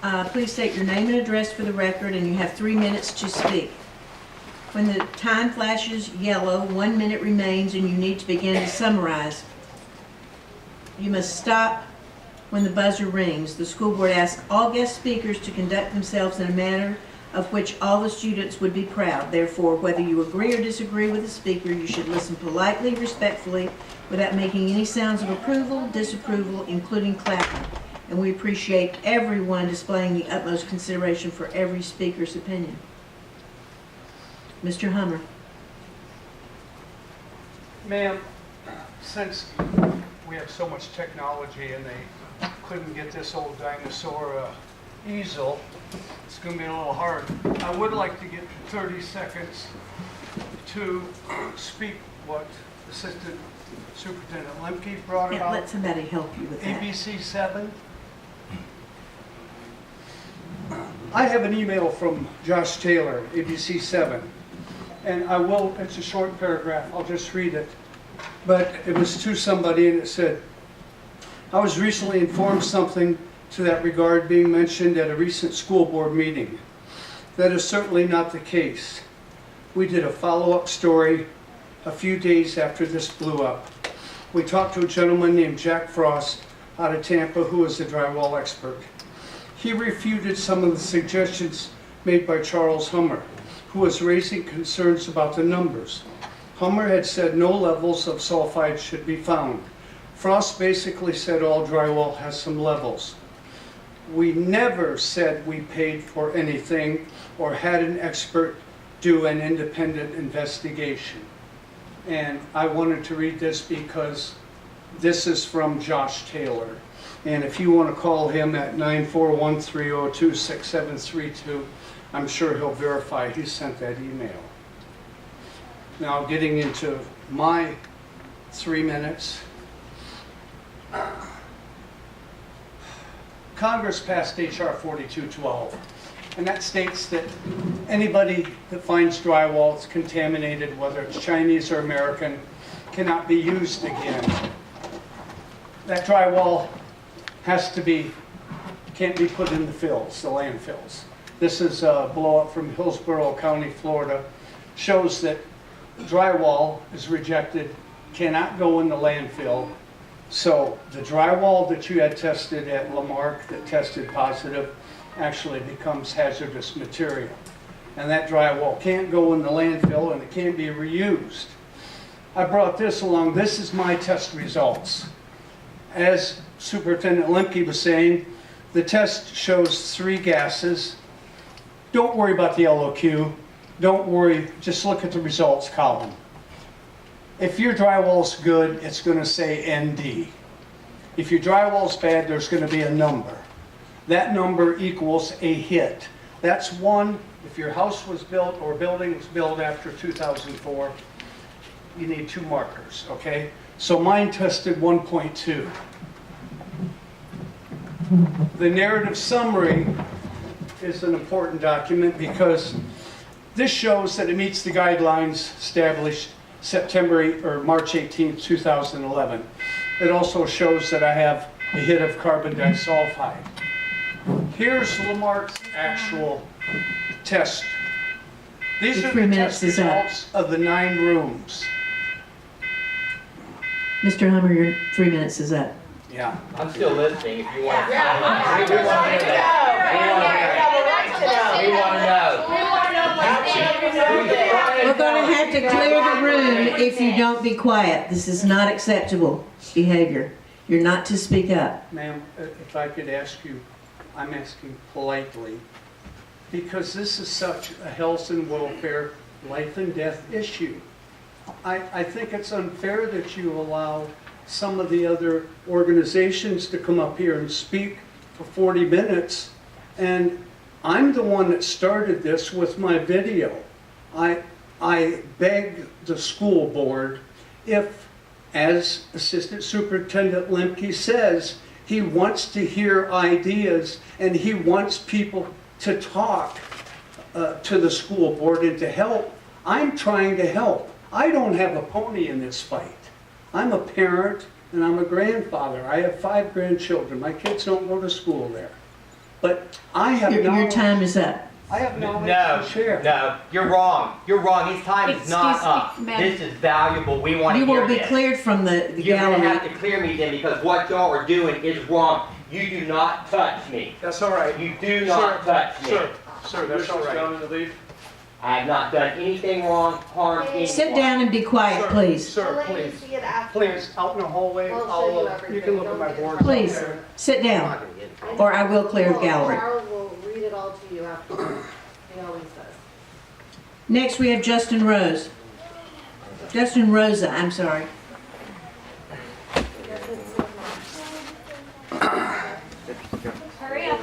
Please state your name and address for the record, and you have 3 minutes to speak. When the time flashes yellow, 1 minute remains and you need to begin to summarize. You must stop when the buzzer rings. The school board asks all guest speakers to conduct themselves in a manner of which all the students would be proud. Therefore, whether you agree or disagree with the speaker, you should listen politely, respectfully, without making any sounds of approval, disapproval, including clapping. And we appreciate everyone displaying the utmost consideration for every speaker's opinion. Mr. Hummer. Ma'am, since we have so much technology and they couldn't get this old dinosaur easel, it's going to be a little hard. I would like to get 30 seconds to speak what Assistant Superintendent Lemke brought Yeah, about. let somebody help you with that. ABC 7. I have an email from Josh Taylor, ABC 7, and it's a short paragraph, I'll just read it. But it was to somebody and it said, I was recently informed something to that regard being mentioned at a recent school board meeting. That is certainly not the case. We did a follow-up story a few days after this blew up. We talked to a gentleman named Jack Frost out of Tampa who is a drywall expert. He refuted some of the suggestions made by Charles Hummer, who was raising concerns about the numbers. Hummer had said no levels of sulfide should be found. Frost basically said all drywall has some levels. We never said we paid for anything or had an expert do an independent investigation. And I wanted to read this because this is from Josh Taylor. And if you want to call him at 941-302-6732, I'm sure he'll verify he sent that email. Now getting into my 3 minutes. Congress passed H.R. 4212, and that states that anybody that finds drywall that's contaminated, whether it's Chinese or American, cannot be used again. That drywall can't be put in the fills, the landfills. This is a blow up from Hillsborough County, Florida. Shows that drywall is rejected, cannot go in the landfill. So the drywall that you had tested at Lamarck that tested positive actually becomes hazardous material. And that drywall can't go in the landfill and it can't be reused. I brought this along. This is my test results. As Superintendent Lemke was saying, the test shows 3 gases. Don't worry about the LOQ. Don't worry, just look at the results column. If your drywall's good, it's going to say ND. If your drywall's bad, there's going to be a number. That number equals a hit. That's 1. If your house was built or building was built after 2004, you need 2 markers, okay? So mine tested 1.2. The narrative summary is an important document because this shows that it meets the guidelines established March 18, 2011. It also shows that I have a hit of carbon disulfide. Here's Lamarck's actual test. These are the test results of the 9 rooms. Mr. Hummer, your 3 minutes is up. Yeah. I'm still listening if you want to. We want to know. We're going to have to clear the room if you don't be quiet. This is not acceptable behavior. You're not to speak up. Ma'am, if I could ask you, I'm asking politely, because this is such a health and welfare, life and death issue. I think it's unfair that you allow some of the other organizations to come up here and speak for 40 minutes, and I'm the one that started this with my video. I beg the school board, if, as Assistant Superintendent Lemke says, he wants to hear ideas and he wants people to talk to the school board and to help, I'm trying to help. I don't have a pony in this fight. I'm a parent and I'm a grandfather. I have 5 grandchildren. My kids don't go to school there. But I have Your knowledge, time is up. I have knowledge No, to share. no, you're wrong. You're wrong. His time is not Excuse me, up. ma'am. This is valuable. We want to You hear will be this. cleared from the You're gonna have gallery. to clear me then because what y'all are doing is wrong. You do not touch me. That's all right. You do not touch me. Sir, that's all right. I have not done anything wrong, harmed anyone. Sit down and be quiet, please. Sir, We'll let you please, see it after. please, out in the hallway, We'll show you you everything. can look at Don't my get board. Please, sit down, or I will clear the gallery. Carl will read it all to you afterwards. He always does. Next, we have Justin Rose. Justin Rosa, I'm sorry. Hurry up.